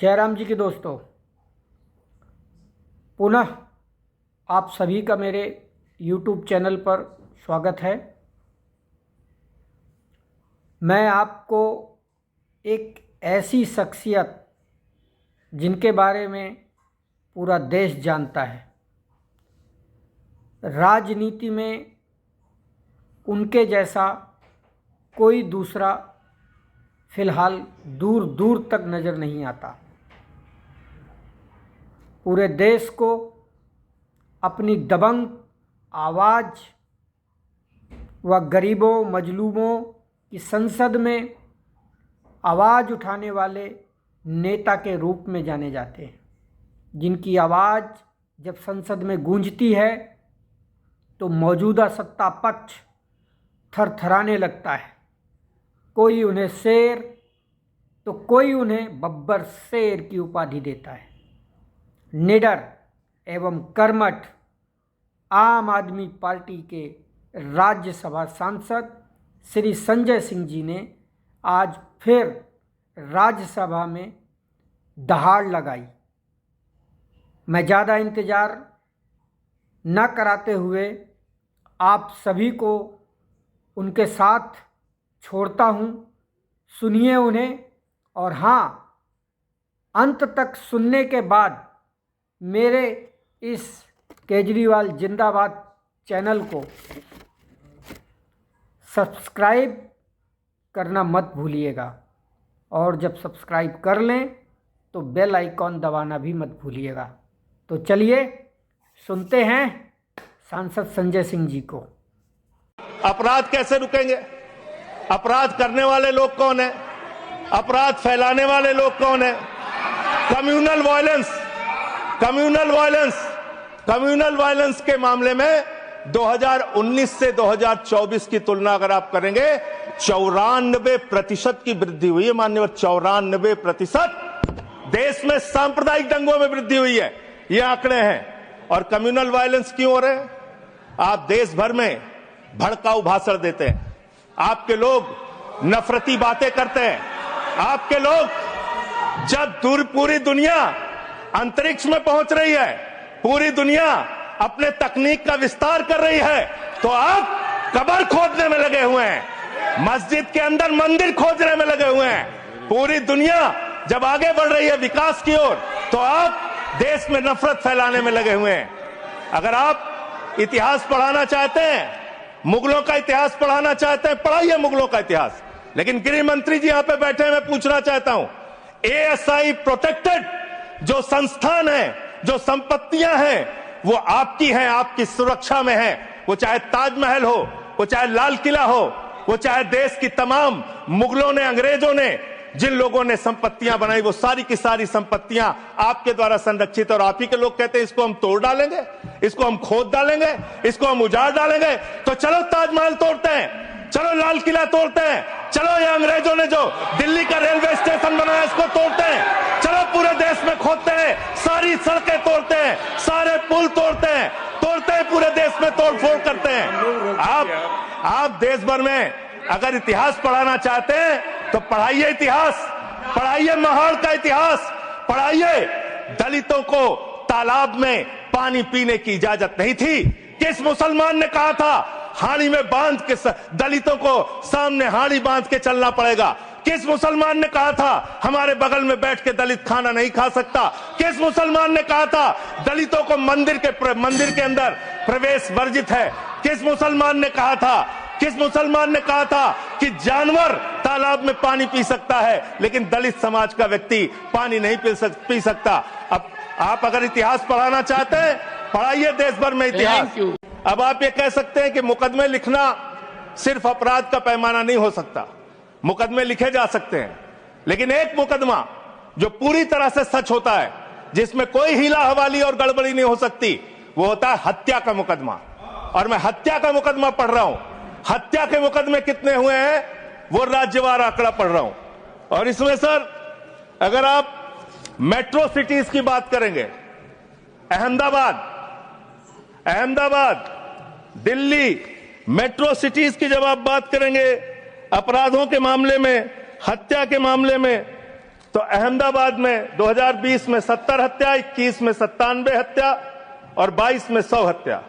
जयराम जी के दोस्तों, पुनः आप सभी का मेरे YouTube चैनल पर स्वागत है। मैं आपको एक ऐसी शख्सियत जिनके बारे में पूरा देश जानता है, राजनीति में उनके जैसा कोई दूसरा फ़िलहाल दूर दूर तक नज़र नहीं आता। पूरे देश को अपनी दबंग आवाज़ व गरीबों मजलूमों की संसद में आवाज़ उठाने वाले नेता के रूप में जाने जाते हैं, जिनकी आवाज़ जब संसद में गूंजती है तो मौजूदा सत्ता पक्ष थरथराने लगता है। कोई उन्हें शेर तो कोई उन्हें बब्बर शेर की उपाधि देता है। निडर एवं कर्मठ आम आदमी पार्टी के राज्यसभा सांसद श्री संजय सिंह जी ने आज फिर राज्यसभा में दहाड़ लगाई। मैं ज़्यादा इंतज़ार न कराते हुए आप सभी को उनके साथ छोड़ता हूँ। सुनिए उन्हें, और हाँ, अंत तक सुनने के बाद मेरे इस केजरीवाल जिंदाबाद चैनल को सब्सक्राइब करना मत भूलिएगा, और जब सब्सक्राइब कर लें तो बेल आइकॉन दबाना भी मत भूलिएगा। तो चलिए सुनते हैं सांसद संजय सिंह जी को। अपराध कैसे रुकेंगे? अपराध करने वाले लोग कौन है? अपराध फैलाने वाले लोग कौन है? कम्युनल वायलेंस के मामले में 2019 से 2024 की तुलना अगर आप करेंगे 94% की वृद्धि हुई है। माननीय 94% देश में सांप्रदायिक दंगों में वृद्धि हुई है, ये आंकड़े हैं। और कम्युनल वायलेंस क्यों हो रहे हैं? आप देश भर में भड़काऊ भाषण देते हैं, आपके लोग नफरती बातें करते हैं, आपके लोग जब पूरी दुनिया अंतरिक्ष में पहुंच रही है, पूरी दुनिया अपने तकनीक का विस्तार कर रही है, तो आप कब्र खोदने में लगे हुए हैं, मस्जिद के अंदर मंदिर खोदने में लगे हुए हैं। पूरी दुनिया जब आगे बढ़ रही है विकास की ओर, तो आप देश में नफरत फैलाने में लगे हुए हैं। अगर आप इतिहास पढ़ाना चाहते हैं, मुगलों का इतिहास पढ़ाना चाहते हैं, पढ़ाइए मुगलों का इतिहास। लेकिन गृह मंत्री जी यहां पे बैठे हैं, मैं पूछना चाहता हूं, एएसआई प्रोटेक्टेड जो संस्थान है, जो संपत्तियां हैं, वो आपकी हैं, आपकी सुरक्षा में है। वो चाहे ताजमहल हो, वो चाहे लाल किला हो, वो चाहे देश की तमाम मुगलों ने, अंग्रेजों ने जिन लोगों ने संपत्तियां बनाई, वो सारी की सारी संपत्तियां आपके द्वारा संरक्षित। और आप ही के लोग कहते हैं इसको हम तोड़ डालेंगे, इसको हम खोद डालेंगे, इसको हम उजाड़ डालेंगे। तो चलो ताजमहल तोड़ते हैं, चलो लाल किला तोड़ते हैं, चलो ये अंग्रेजों ने जो दिल्ली का रेलवे स्टेशन बनाया इसको तोड़ते हैं, चलो पूरे देश में खोदते हैं, सारी सड़कें तोड़ते हैं, सारे पुल तोड़ते हैं, पूरे देश में तोड़फोड़ करते हैं। आप देश भर में अगर इतिहास पढ़ाना चाहते हैं तो पढ़ाइए इतिहास, पढ़ाइए महाड़ का इतिहास, पढ़ाइए दलितों को तालाब में पानी पीने की इजाजत नहीं थी। किस मुसलमान ने कहा था हाड़ी में बांध के दलितों को सामने हाड़ी बांध के चलना पड़ेगा? किस मुसलमान ने कहा था हमारे बगल में बैठ के दलित खाना नहीं खा सकता? किस मुसलमान ने कहा था दलितों को मंदिर के अंदर प्रवेश वर्जित है? किस मुसलमान ने कहा था कि जानवर तालाब में पानी पी सकता है, लेकिन दलित समाज का व्यक्ति पानी नहीं पी सकता? अब आप अगर इतिहास पढ़ाना चाहते हैं, पढ़ाइए देश भर में इतिहास। अब आप ये कह सकते हैं कि मुकदमे लिखना सिर्फ अपराध का पैमाना नहीं हो सकता। मुकदमे लिखे जा सकते हैं, लेकिन एक मुकदमा जो पूरी तरह से सच होता है, जिसमें कोई हीला हवाली और गड़बड़ी नहीं हो सकती, वो होता है हत्या का मुकदमा। और मैं हत्या का मुकदमा पढ़ रहा हूं। हत्या के मुकदमे कितने हुए हैं वो राज्यवार आंकड़ा पढ़ रहा हूं। और इसमें सर, अगर आप मेट्रो सिटीज की बात करेंगे, अहमदाबाद, दिल्ली, मेट्रो सिटीज की जब आप बात करेंगे अपराधों के मामले में, हत्या के मामले में, तो अहमदाबाद में 2020 में 70 हत्या, 21 में 97 हत्या और 22 में 100 हत्या।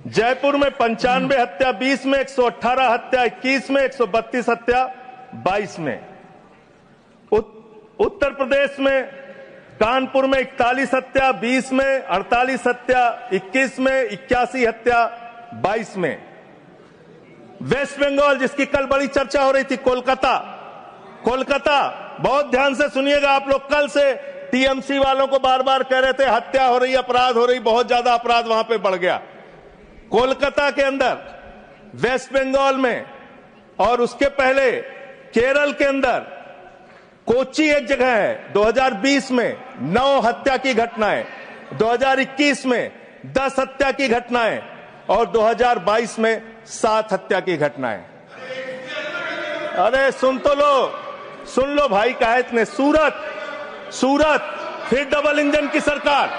जयपुर में 95 हत्या, 20 में 118 हत्या, 21 में 132 हत्या, 22 में। उत्तर प्रदेश में कानपुर में 41 हत्या, 20 में 48 हत्या, 21 में 81 हत्या, 22 में। वेस्ट बंगाल, जिसकी कल बड़ी चर्चा हो रही थी, कोलकाता, बहुत ध्यान से सुनिएगा आप लोग। कल से टीएमसी वालों को बार बार कह रहे थे हत्या हो रही, अपराध हो रही, बहुत ज्यादा अपराध वहां पे बढ़ गया। कोलकाता के अंदर, वेस्ट बंगाल में और उसके पहले केरल के अंदर, कोच्चि एक जगह है, 2020 में 9 हत्या की घटनाएं, 2021 में 10 हत्या की घटनाएं और 2022 में 7 हत्या की घटनाएं। अरे सुन लो भाई, काहे इतने। सूरत फिर डबल इंजन की सरकार,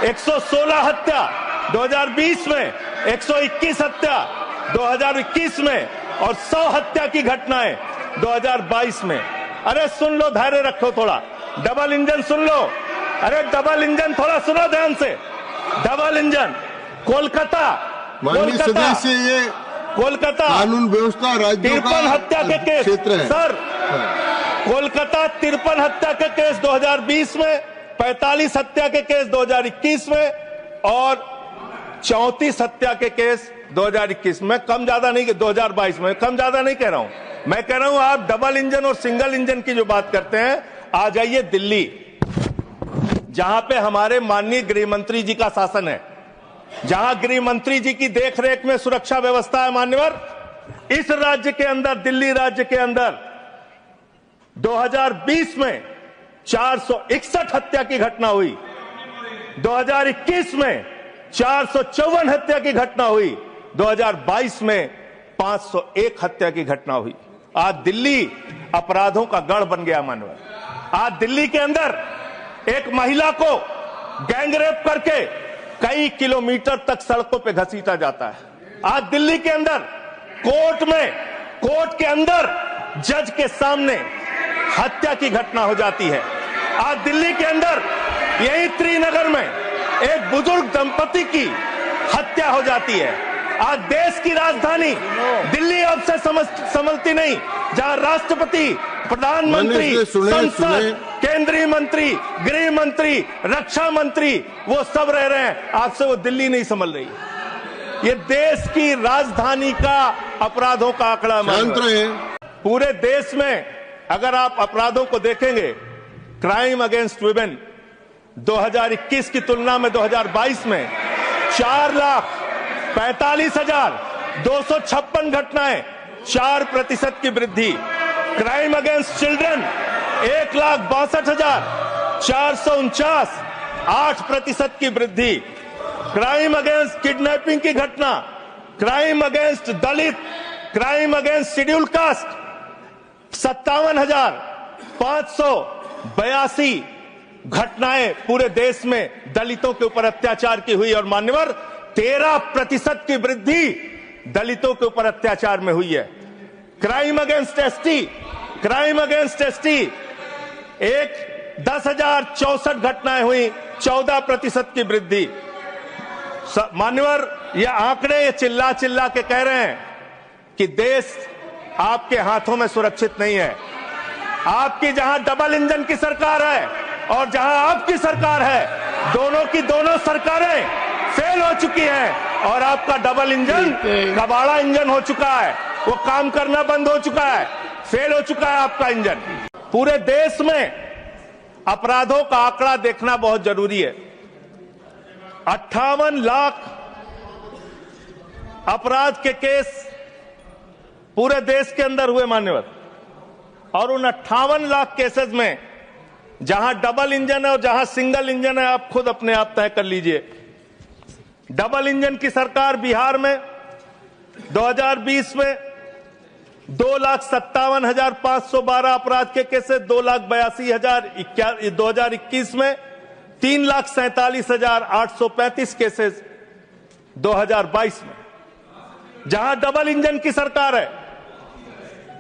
116 हत्या 2020 में, 121 हत्या 2021 में और 100 हत्या की घटनाएं 2022 में। अरे सुन लो, धैर्य रखो थोड़ा। डबल इंजन सुन लो। अरे डबल इंजन थोड़ा सुनो ध्यान से। डबल इंजन कोलकाता कानून व्यवस्था राज्यों का 53 हत्या के केस क्षेत्र है सर। कोलकाता 53 हत्या के केस 2020 में, 45 हत्या के केस 2021 में और 34 हत्या के केस 2021 में। कम ज्यादा नहीं, 2022 में कम ज्यादा नहीं कह रहा हूं। मैं कह रहा हूं आप डबल इंजन और सिंगल इंजन की जो बात करते हैं, आ जाइए दिल्ली, जहां पे हमारे माननीय गृह मंत्री जी का शासन है, जहां गृह मंत्री जी की देखरेख में सुरक्षा व्यवस्था है। मान्यवर, इस राज्य के अंदर, दिल्ली राज्य के अंदर 2020 में 461 हत्या की घटना हुई, 2021 में 454 हत्या की घटना हुई, 2022 में 501 हत्या की घटना हुई। आज दिल्ली अपराधों का गढ़ बन गया। मानव, आज दिल्ली के अंदर एक महिला को गैंगरेप करके कई किलोमीटर तक सड़कों पे घसीटा जाता है। आज दिल्ली के अंदर कोर्ट के अंदर जज के सामने हत्या की घटना हो जाती है। आज दिल्ली के अंदर यही त्रिनगर में एक बुजुर्ग दंपति की हत्या हो जाती है। आज देश की राजधानी दिल्ली अब से समझती नहीं, जहां राष्ट्रपति, प्रधानमंत्री, संसद, केंद्रीय मंत्री, गृह मंत्री, रक्षा मंत्री, वो सब रह रहे हैं, आपसे वो दिल्ली नहीं संभल रही। ये देश की राजधानी का अपराधों का आंकड़ा है। पूरे देश में अगर आप अपराधों को देखेंगे, क्राइम अगेंस्ट वुमेन 2021 की तुलना में 2022 में 4,45,256 घटनाएं, 4% की वृद्धि। क्राइम अगेंस्ट चिल्ड्रन 1,62,449, 8% की वृद्धि। क्राइम अगेंस्ट किडनैपिंग की घटना, क्राइम अगेंस्ट दलित, क्राइम अगेंस्ट शेड्यूल कास्ट 57,582 घटनाएं पूरे देश में दलितों के ऊपर अत्याचार की हुई। और मान्यवर, 13% की वृद्धि दलितों के ऊपर अत्याचार में हुई है। क्राइम अगेंस्ट एसटी 10,064 घटनाएं हुई, 14% की वृद्धि। मान्यवर, ये आंकड़े ये चिल्ला के कह रहे हैं कि देश आपके हाथों में सुरक्षित नहीं है। आपकी जहां डबल इंजन की सरकार है और जहां आपकी सरकार है, दोनों की दोनों सरकारें फेल हो चुकी हैं और आपका डबल इंजन कबाड़ा इंजन हो चुका है। वो काम करना बंद हो चुका है, फेल हो चुका है आपका इंजन। पूरे देश में अपराधों का आंकड़ा देखना बहुत जरूरी है। 58 लाख अपराध के केस पूरे देश के अंदर हुए मान्यवर, और उन 58 लाख केसेस में जहां डबल इंजन है और जहां सिंगल इंजन है, आप खुद अपने आप तय कर लीजिए। डबल इंजन की सरकार बिहार में 2020 में 2,57,512 अपराध के केसेस, 2,82,000। 2021 में 3,47,835 केसेस 2022 में। जहां डबल इंजन की सरकार है,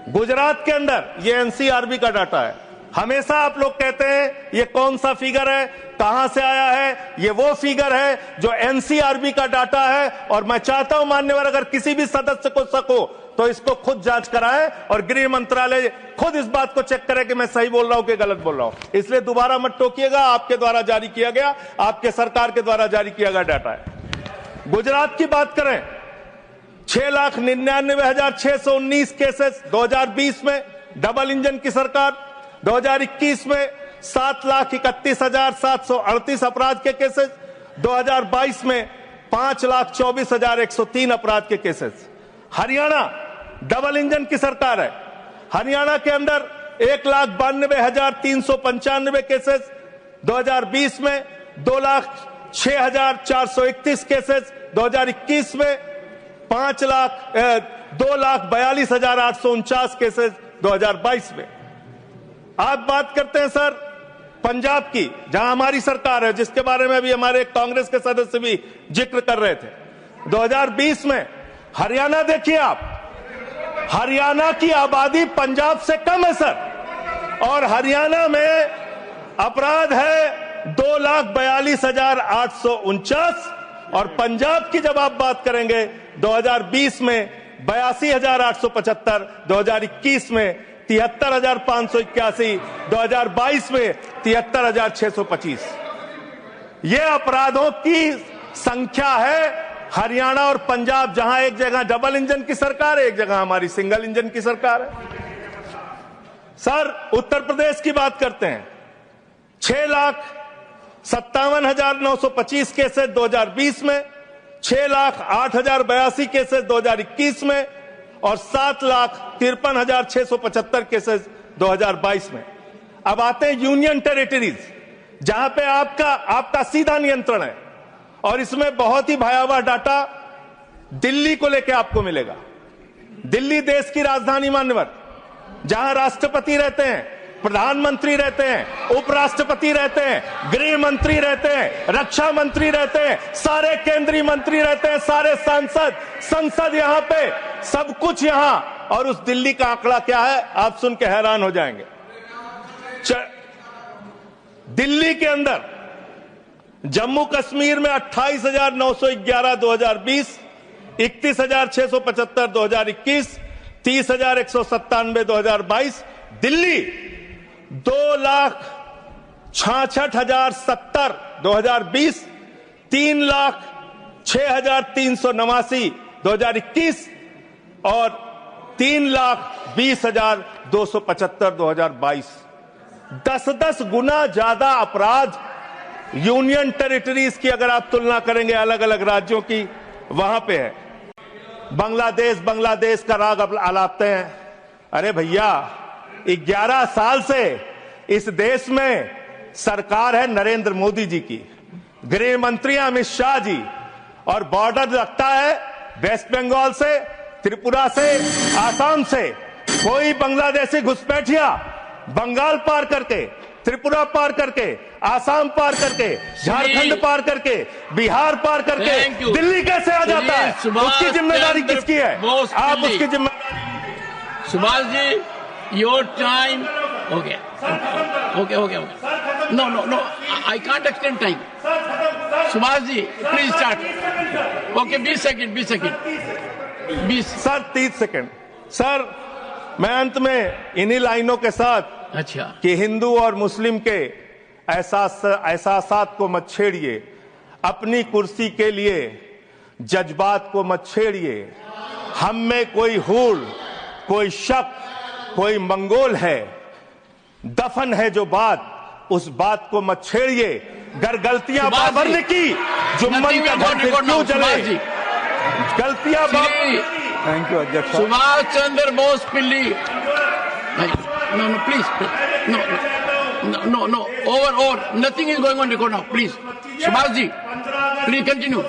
गुजरात के अंदर, ये एनसीआरबी का डाटा है, हमेशा आप लोग कहते हैं ये कौन सा फिगर है, कहां से आया है। ये वो फिगर है जो एनसीआरबी का डाटा है, और मैं चाहता हूं मान्यवर अगर किसी भी सदस्य को शक हो तो इसको खुद जांच कराएं और गृह मंत्रालय खुद इस बात को चेक करे कि मैं सही बोल रहा हूं कि गलत बोल रहा हूं। इसलिए दोबारा मत टोकिएगा, आपके द्वारा जारी किया गया, आपके सरकार के द्वारा जारी किया गया डाटा है। गुजरात की बात करें, 6,99,619 केसेस 2020 में, डबल इंजन की सरकार। 2021 में 7,31,738 अपराध के केसेस। 2022 में 5,24,103 अपराध के केसेस। हरियाणा डबल इंजन की सरकार है, हरियाणा के अंदर 1,92,395 केसेस। 2020 में 2,06,431 केसेस। 2021 में 2,42,849 केसेस 2022 में। आप बात करते हैं सर पंजाब की, जहां हमारी सरकार है, जिसके बारे में अभी हमारे कांग्रेस के सदस्य भी जिक्र कर रहे थे। 2020 में हरियाणा देखिए आप, हरियाणा की आबादी पंजाब से कम है सर, और हरियाणा में अपराध है 2,42,849, और पंजाब की जब आप बात करेंगे 2020 में 82,875, 2021 में 73,581, 2022 में 73,625। ये अपराधों की संख्या है हरियाणा और पंजाब, जहां एक जगह डबल इंजन की सरकार है, एक जगह हमारी सिंगल इंजन की सरकार है। सर उत्तर प्रदेश की बात करते हैं, 6,57,925 केसेस 2020 में, 6,08,082 केसेस 2021 में, और 7,53,675 केसेस 2022 में। अब आते हैं यूनियन टेरिटरीज, जहां पे आपका सीधा नियंत्रण है, और इसमें बहुत ही भयावह डाटा दिल्ली को लेकर आपको मिलेगा। दिल्ली देश की राजधानी मान्यवर, जहां राष्ट्रपति रहते हैं, प्रधानमंत्री रहते हैं, उपराष्ट्रपति रहते हैं, गृह मंत्री रहते हैं, रक्षा मंत्री रहते हैं, सारे केंद्रीय मंत्री रहते हैं, सारे संसद यहां पे, सब कुछ यहां। और उस दिल्ली का आंकड़ा क्या है आप सुन के हैरान हो जाएंगे। दिल्ली के अंदर जम्मू कश्मीर में 28,911 2020, 31,675 2021, 30,197 2022। दिल्ली 2,66,070 2020, 3,06,389 2021, और 3,20,275 2022। 10-10 गुना ज्यादा अपराध यूनियन टेरिटरीज की अगर आप तुलना करेंगे अलग अलग राज्यों की, वहां पे है। बांग्लादेश का राग आलापते हैं। अरे भैया 11 साल से इस देश में सरकार है नरेंद्र मोदी जी की, गृह मंत्री अमित शाह जी, और बॉर्डर लगता है वेस्ट बंगाल से, त्रिपुरा से, आसाम से। कोई बांग्लादेशी घुसपैठिया बंगाल पार करके, त्रिपुरा पार करके, आसाम पार करके, झारखंड पार करके, बिहार पार करके दिल्ली कैसे आ जाता है? उसकी जिम्मेदारी किसकी है? आप उसकी जिम्मेदारी। सुभाष जी, योर टाइम हो गया। Okay. No, I can't extend time. Subhash ji please start. Okay 20 second. 20 sir 30 second. Sir मैं अंत में इन्हीं लाइनों के साथ, अच्छा, कि हिंदू और मुस्लिम के एहसासात को मत छेड़िए, अपनी कुर्सी के लिए जज्बात को मत छेड़िए। हम में कोई हूड़, कोई शक, कोई मंगोल है, दफन है जो बात, उस बात को मत छेड़िए। गर गलतियां बाबर ने की, जुम्मन का घर फिर क्यों जले? गलतियां थैंक यू अध्यक्ष। सुभाष चंद्र बोस पिल्ली। No, please. No. Over. Nothing is going on record now. Please. Subhash ji, please continue.